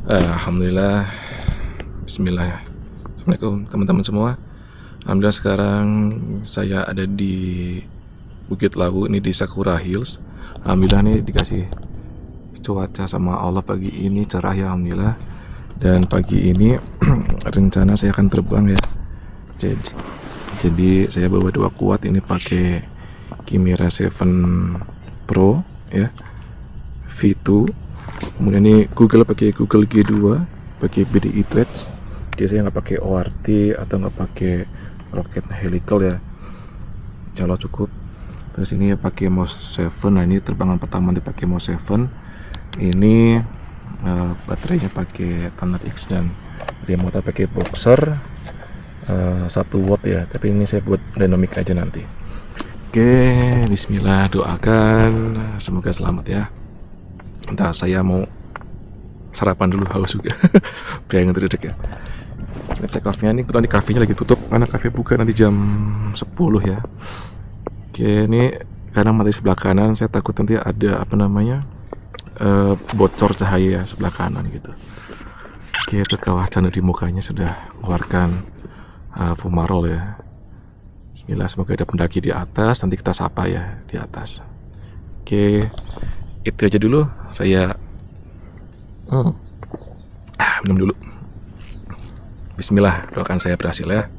Alhamdulillah. Bismillah. Assalamualaikum teman-teman semua. Alhamdulillah sekarang saya ada di Bukit Lawu, ini di Sakura Hills. Alhamdulillah nih dikasih cuaca sama Allah pagi ini cerah ya, alhamdulillah. Dan pagi ini rencana saya akan terbang ya. Jadi saya bawa 2 kuat, ini pakai GEPRC Pro ya, V2. Kemudian ini Google pakai Google G2 pakai BDI Patch. Jadi saya nggak pakai ORT atau nggak pakai roket helical ya, insya Allah cukup. Terus ini pakai Moz7. Nah ini terbangan pertama dipakai Moz7. Ini baterainya pakai standar X dan remote pakai boxer 1 watt ya, tapi ini saya buat dynamic aja nanti. Oke, bismillah, doakan semoga selamat ya. Ntar saya mau sarapan dulu, haus juga. Pengen ngedredek ya. Ini take off-nya, ini kebetulan di kafenya lagi tutup karena kafe buka nanti jam 10 ya. Oke, ini karena mati sebelah kanan, saya takut nanti ada bocor cahaya sebelah kanan gitu. Oke, itu kawah canda di mukanya sudah mengeluarkan fumarol ya. Bismillah, semoga ada pendaki di atas, nanti kita sapa ya di atas. Oke, itu aja dulu. Saya minum dulu. Bismillah, doakan saya berhasil ya.